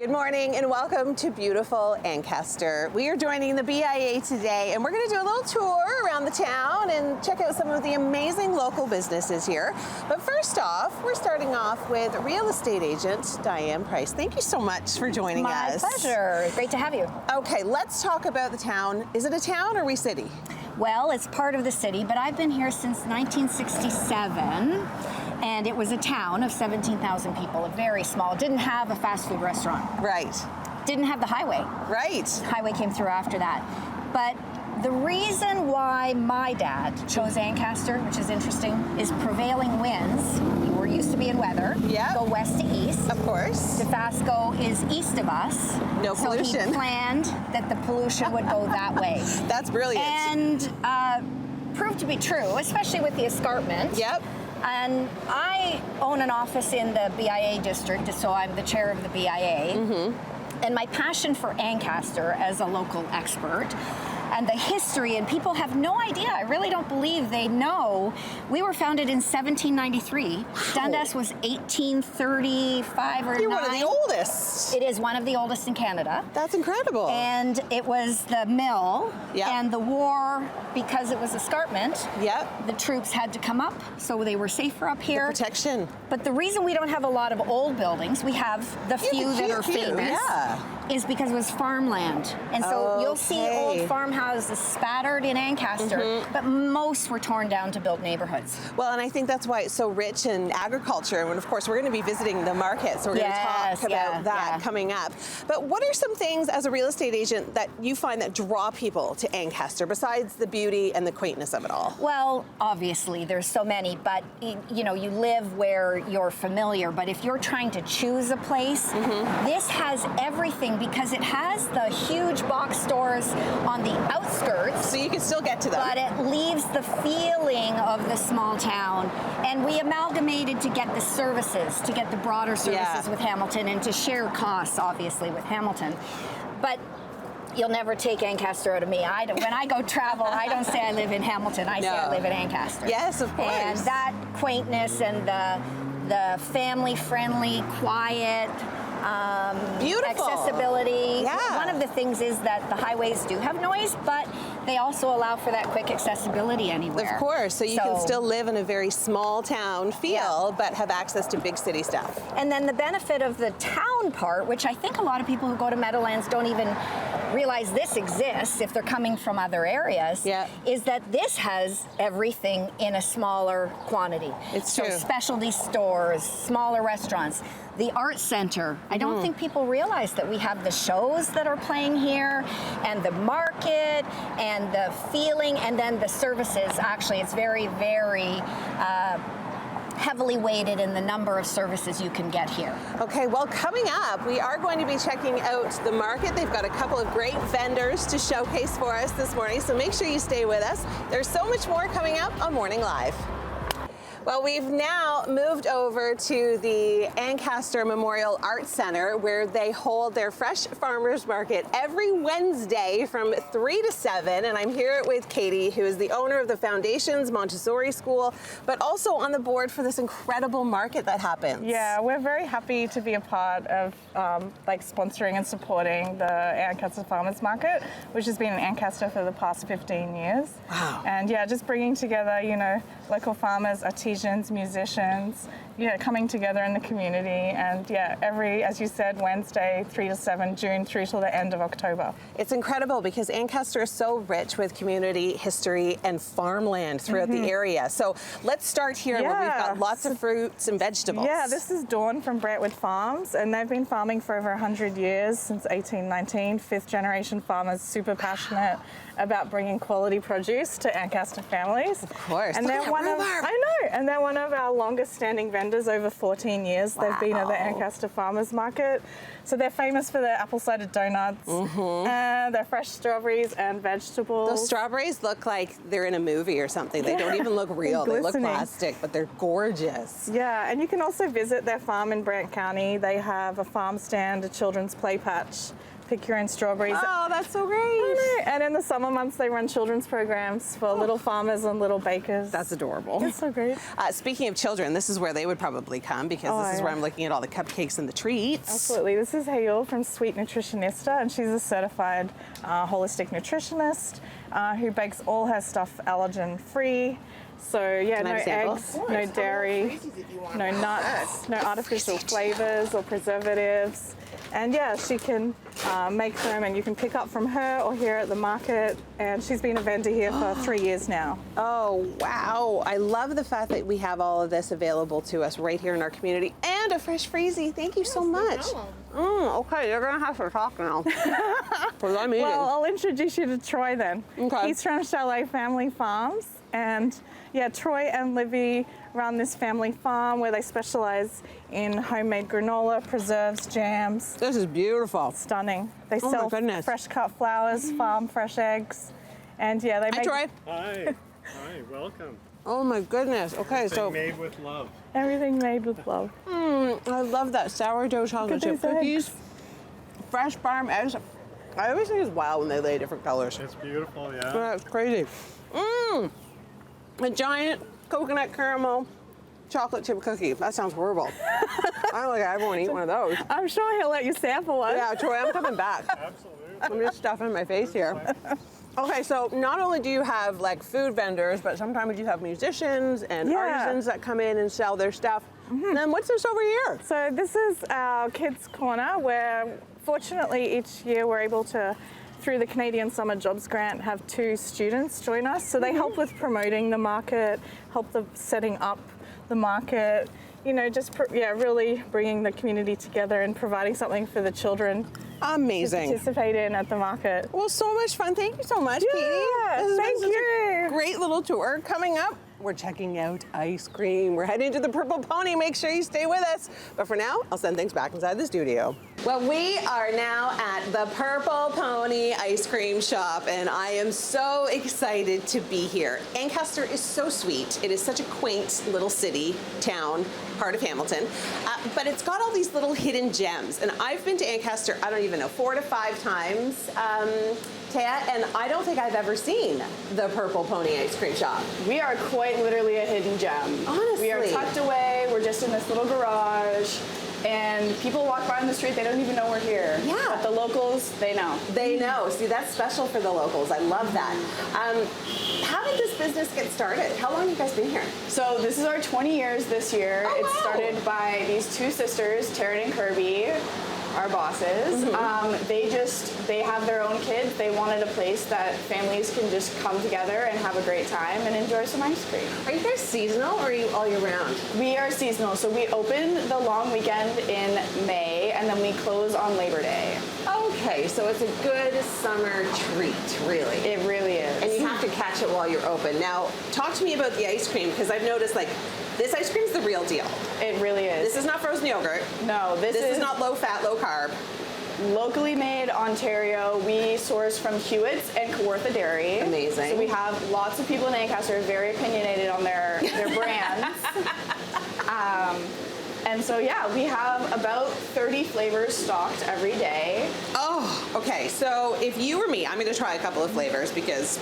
Good morning and welcome to beautiful Ancaster. We are joining the BIA today and we're going to do a little tour around the town and check out some of the amazing local businesses here. But first off, we're starting off with real estate agent Diane Price. Thank you so much for joining us. My pleasure. Great to have you. Okay, let's talk about the town. Is it a town or are we city? Well, it's part of the city, but I've been here since 1967. And it was a town of 17,000 people, very small. Didn't have a fast food restaurant. Right. Didn't have the highway. Right. Highway came through after that. But the reason why my dad chose Ancaster, which is interesting, is prevailing winds. We're used to being weather. Yeah. Go west to east. Of course. Dofasco is east of us. No pollution. So he planned that the pollution would go that way. That's brilliant. And proved to be true, especially with the escarpment. Yep. And I own an office in the BIA district, so I'm the chair of the BIA. Mm-hmm. And my passion for Ancaster as a local expert and the history, and people have no idea, I really don't believe they know, we were founded in 1793. Wow. Dundas was 1835 or 9. You're one of the oldest. It is one of the oldest in Canada. That's incredible. And it was the mill. Yep. And the war, because it was escarpment, yep, the troops had to come up, so they were safer up here. The protection. But the reason we don't have a lot of old buildings, we have the few that are famous, yeah, is because it was farmland. And so you'll see old farmhouses spattered in Ancaster, but most were torn down to build neighborhoods. Well, and I think that's why it's so rich in agriculture. And of course, we're going to be visiting the market, so we're going to talk about that coming up. But what are some things as a real estate agent that you find that draw people to Ancaster, besides the beauty and the quaintness of it all? Well, obviously, there's so many, but you know, you live where you're familiar. But if you're trying to choose a place, this has everything because it has the huge box stores on the outskirts. So you can still get to them. But it leaves the feeling of the small town. And we amalgamated to get the services, to get the broader services with Hamilton and to share costs, obviously, with Hamilton. But you'll never take Ancaster out of me. When I go travel, I don't say I live in Hamilton. I say I live in Ancaster. Yes, of course. And that quaintness and the family-friendly, quiet, beautiful accessibility. Yeah. One of the things is that the highways do have noise, but they also allow for that quick accessibility anywhere. Of course, so you can still live in a very small town feel, but have access to big city stuff. And then the benefit of the town part, which I think a lot of people who go to Meadowlands don't even realize this exists if they're coming from other areas, is that this has everything in a smaller quantity. It's true. So specialty stores, smaller restaurants, the art center. I don't think people realize that we have the shows that are playing here and the market and the feeling and then the services. Actually, it's very, very heavily weighted in the number of services you can get here. Okay, well, coming up, we are going to be checking out the market. They've got a couple of great vendors to showcase for us this morning, so make sure you stay with us. There's so much more coming up on Morning Live. Well, we've now moved over to the Ancaster Memorial Arts Center, where they hold their Fresh Farmers Market every Wednesday from 3 to 7. And I'm here with Katie, who is the owner of the Foundations Montessori School, but also on the board for this incredible market that happens. Yeah, we're very happy to be a part of like sponsoring and supporting the Ancaster Farmers Market, which has been in Ancaster for the past 15 years. Wow. And yeah, just bringing together, you know, local farmers, artisans, musicians, you know, coming together in the community. And yeah, every, as you said, Wednesday, 3 to 7, June through till the end of October. It's incredible because Ancaster is so rich with community history and farmland throughout the area. So let's start here where we've got lots of fruits and vegetables. Yeah, this is Dawn from Brentwood Farms, and they've been farming for over 100 years, since 1819. Fifth generation farmers, super passionate about bringing quality produce to Ancaster families. Of course. And they're one of, and they're one of our longest standing vendors, over 14 years. They've been at the Ancaster Farmers Market. So they're famous for their apple cider donuts, and their fresh strawberries and vegetables. Those strawberries look like they're in a movie or something. They don't even look real. They look plastic, but they're gorgeous. Yeah, and you can also visit their farm in Brant County. They have a farm stand, a children's play patch, pick your own strawberries. Oh, that's so great. I know. And in the summer months, they run children's programs for little farmers and little bakers. That's adorable. It's so great. Speaking of children, this is where they would probably come because this is where I'm looking at all the cupcakes and the treats. Absolutely. This is Hayul from Sweet Nutritionista, and she's a certified holistic nutritionist who bakes all her stuff allergen-free. So yeah, no eggs, no dairy, no nuts, no artificial flavors or preservatives. And yeah, she can make them, and you can pick up from her or here at the market. And she's been a vendor here for 3 years now. Oh, wow. I love the fact that we have all of this available to us right here in our community, and a fresh freezy. Thank you so much. Okay, you're gonna have to talk now. Because I'm eating. Well, I'll introduce you to Troy then. Okay. He's from Chalet Family Farms, and yeah, Troy and Livy run this family farm where they specialize in homemade granola, preserves, jams. This is beautiful. Stunning. They Oh my sell goodness. fresh cut flowers, farm fresh eggs, and yeah, they Hi, make Troy. Hi. Hi, welcome. Oh my goodness. Okay, so Made with love. everything made with love. I love that sourdough chocolate chip Look at these cookies, eggs. fresh farm eggs. I always think it's wild when they lay different colors. It's beautiful, yeah. That's crazy. A giant coconut caramel chocolate chip cookie. That sounds horrible. I don't think I ever want to eat one of those. I'm sure he'll let you sample one. Yeah, Troy, I'm coming back. Absolutely. I'm just stuffing my face here. Okay, so not only do you have like food vendors, but sometimes you have musicians and artisans that come in and sell their stuff. Then what's this over here? So this is our kids' corner where fortunately each year we're able to, through the Canadian Summer Jobs Grant, have 2 students join us. So they help with promoting the market, help the setting up the market, you know, just really bringing the community together and providing something for the children to Amazing. participate in at the market. Well, so much fun. Thank you so much, Yeah, Katie. This has thank been such you. a great little tour. Coming up, we're checking out ice cream. We're heading to the Purple Pony. Make sure you stay with us. But for now, I'll send things back inside the studio. Well, we are now at the Purple Pony ice cream shop, and I am so excited to be here. Ancaster is so sweet. It is such a quaint little city, town, part of Hamilton, but it's got all these little hidden gems. And I've been to Ancaster, I don't even know, 4 to 5 times, Taya, and I don't think I've ever seen the Purple Pony ice cream shop. We are quite literally a hidden gem. Honestly. We are tucked away. We're just in this little garage. And people walk by on the street, they don't even know we're here. Yeah. But the locals, they know. They know. See, that's special for the locals. I love that. How did this business get started? How long have you guys been here? So this is our 20 years this year. Oh, It wow. started by these 2 sisters, Taryn and Kirby, our bosses. They have their own kids. They wanted a place that families can just come together and have a great time and enjoy some ice cream. Are you guys seasonal or are you all year round? We are seasonal, so we open the long weekend in May and then we close on Labor Day. Okay, so it's a good summer treat, really. It really is. And you have to catch it while you're open. Now, talk to me about the ice cream, because I've noticed, like, this ice cream's the real deal. It really is. This is not frozen yogurt. No, this This is not low fat, low carb. locally made Ontario. We source from Hewitt's and Kawartha Dairy. Amazing. So we have lots of people in Ancaster very opinionated on their brands. And so yeah, we have about 30 flavors stocked every day. Oh, okay. So if you were me, I'm going to try a couple of flavors, because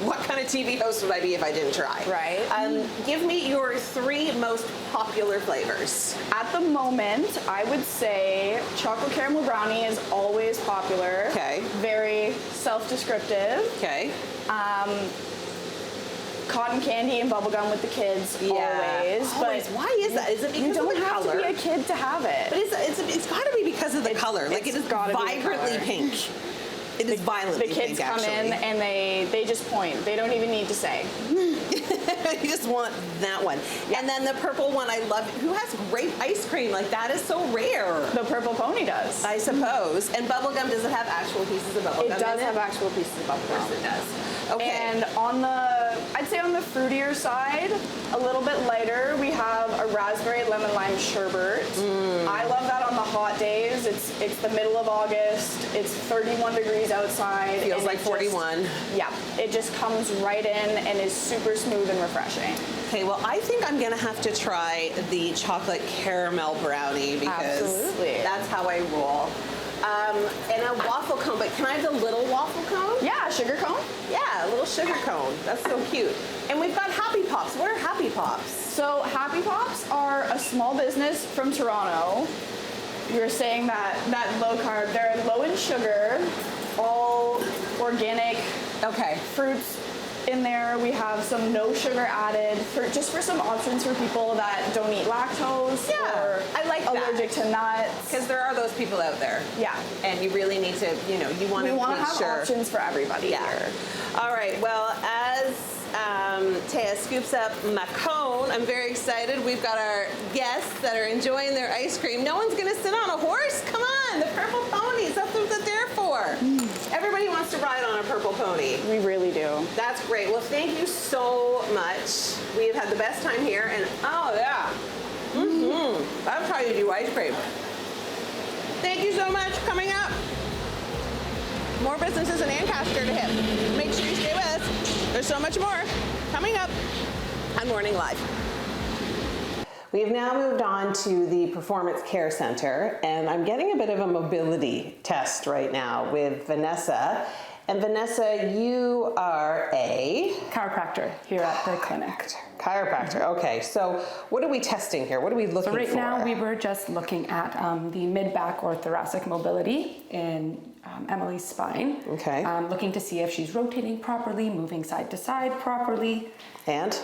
what kind of TV host would I be if I didn't try? Right. Give me your 3 most popular flavors. At the moment, I would say chocolate caramel brownie is always popular. Okay. Very self-descriptive. Okay. Cotton candy and bubblegum with the kids, always. Always. But why is that? Is it because you of don't the have color? to be a kid to have it. But it's got to be because of the color. Like, it is gotta be the vibrantly color. pink. It is violently The kids pink, come actually. in and they just point. They don't even need to say. You just want that one. And then the purple one, I love. Who has grape ice cream? Like, that is so rare. The Purple Pony does. I suppose. And bubblegum, does it have actual pieces of bubblegum? It does in have actual pieces of Of course bubblegum. it does. Okay. And I'd say on the fruitier side, a little bit lighter, we have a raspberry lemon lime sherbet. I love that on the hot days. It's the middle of August. It's 31 degrees outside. Feels and like it 41. Yeah, it just comes right in and is super smooth and refreshing. Okay, well, I think I'm gonna have to try the chocolate caramel brownie, because Absolutely. that's how I roll. and a waffle cone, but can I have the little waffle cone? Yeah, sugar cone. Yeah, a little sugar cone. That's so cute. And we've got Happy Pops. What are Happy Pops? So Happy Pops are a small business from Toronto. You were saying that low carb, they're low in sugar, all organic Okay. fruits in there. We have some no sugar added just for some options for people that don't eat lactose or I like that. allergic to nuts. Because there are those people out there. Yeah. And you really need to, you want We to want to make have sure. options for everybody here. All right, well, as Taya scoops up my cone, I'm very excited. We've got our guests that are enjoying their ice cream. No one's going to sit on a horse? Come on, the purple ponies, that's what they're there for. Everybody wants to ride on a purple pony. We really do. That's great. Well, thank you so much. We have had the best time here, and oh yeah, that's how you do ice cream. Thank you so much. Coming up, more businesses in Ancaster to hit. Make sure you stay with us. There's so much more coming up on Morning Live. We have now moved on to the Performance Care Center, and I'm getting a bit of a mobility test right now with Vanessa. And Vanessa, you are a chiropractor here at the clinic. Chiropractor. Okay, so what are we testing here? What are we looking for? So right now we were just looking at the mid-back or thoracic mobility in Emily's spine. Okay. Looking to see if she's rotating properly, moving side to side properly. And?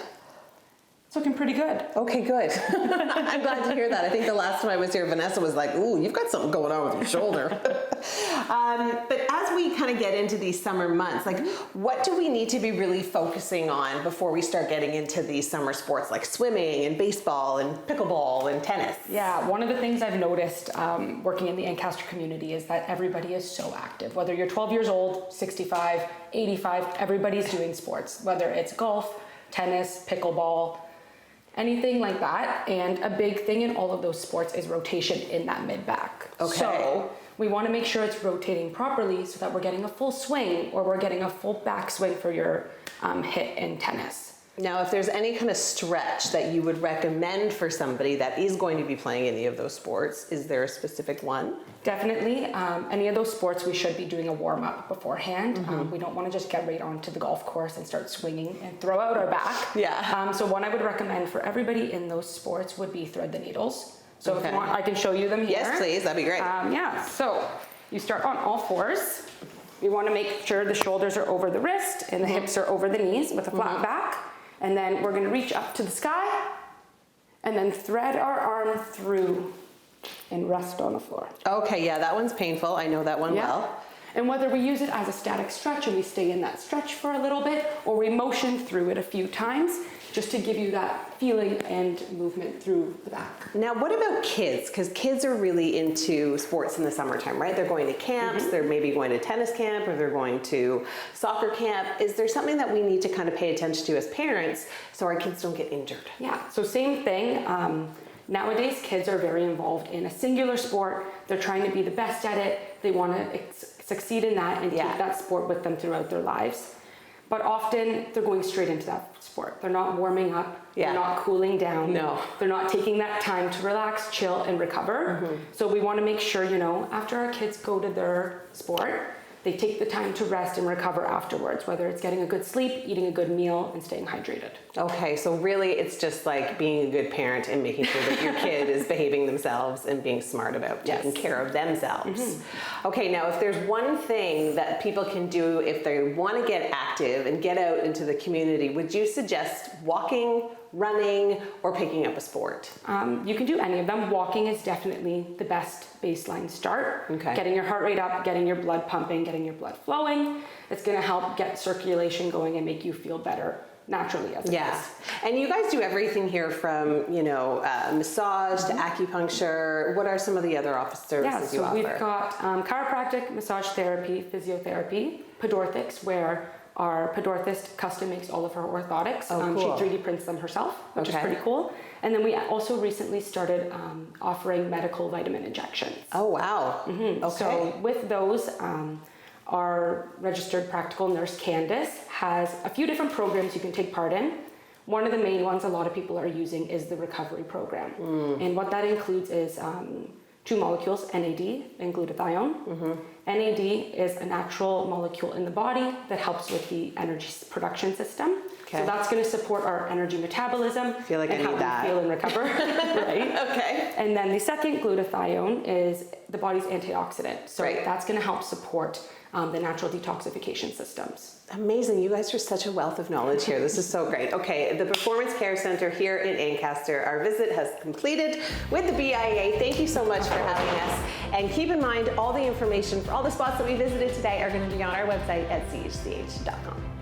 It's looking pretty good. Okay, good. I'm glad to hear that. I think the last time I was here, Vanessa was like, ooh, you've got something going on with your shoulder. But as we kind of get into these summer months, like what do we need to be really focusing on before we start getting into these summer sports like swimming and baseball and pickleball and tennis? Yeah, one of the things I've noticed working in the Ancaster community is that everybody is so active. Whether you're 12 years old, 65, 85, everybody's doing sports, whether it's golf, tennis, pickleball, anything like that. And a big thing in all of those sports is rotation in that mid-back. Okay. So we want to make sure it's rotating properly so that we're getting a full swing or we're getting a full back swing for your hit in tennis. Now, if there's any kind of stretch that you would recommend for somebody that is going to be playing any of those sports, is there a specific one? Definitely. Any of those sports, we should be doing a warm-up beforehand. We don't want to just get right onto the golf course and start swinging and throw out our back. Yeah. So one I would recommend for everybody in those sports would be thread the needles. So if Okay. you want, I can show you them here. Yes, please. That'd be great. Yeah, so you start on all fours. You want to make sure the shoulders are over the wrist and the hips are over the knees with a flat back. And then we're going to reach up to the sky and then thread our arm through and rest on the floor. Okay, yeah, that one's painful. I know that one well. And whether we use it as a static stretch and we stay in that stretch for a little bit, or we motion through it a few times, just to give you that feeling and movement through the back. Now, what about kids? Because kids are really into sports in the summertime, right? They're going to camps, they're maybe going to tennis camp, or they're going to soccer camp. Is there something that we need to kind of pay attention to as parents so our kids don't get injured? Yeah, so same thing. Nowadays, kids are very involved in a singular sport. They're trying to be the best at it. They want to succeed in that and take that sport with them throughout their lives. But often they're going straight into that sport. They're not warming up. They're not cooling down. No. They're not taking that time to relax, chill, and recover. So we want to make sure, after our kids go to their sport, they take the time to rest and recover afterwards, whether it's getting a good sleep, eating a good meal, and staying hydrated. Okay, so really it's just like being a good parent and making sure that your kid is behaving themselves and being smart about taking care of themselves. Okay, now if there's one thing that people can do if they want to get active and get out into the community, would you suggest walking, running, or picking up a sport? You can do any of them. Walking is definitely the best baseline start. Okay. Getting your heart rate up, getting your blood pumping, getting your blood flowing. It's going to help get circulation going and make you feel better naturally as it is. And you guys do everything here from, massage to acupuncture. What are some of the other office services you offer? We've got chiropractic, massage therapy, physiotherapy, podorthics, where our podorthist custom makes all of her orthotics. Cool. She 3D prints them herself, which is pretty cool. And then we also recently started offering medical vitamin injections. Oh, wow. Okay. So with those, our registered practical nurse, Candace, has a few different programs you can take part in. One of the main ones a lot of people are using is the recovery program. And what that includes is two molecules, NAD and glutathione. NAD is a natural molecule in the body that helps with the energy production system. Okay. So that's going to support our energy metabolism. Feel like I and need how that. we feel and recover. Right? Okay. And then the second, glutathione, is the body's antioxidant. So Right. that's going to help support the natural detoxification systems. Amazing. You guys are such a wealth of knowledge here. This is so great. Okay, the Performance Care Center here in Ancaster. Our visit has completed with the BIA. Thank you so much for having us. And keep in mind, all the information for all the spots that we visited today are going to be on our website at chch.com.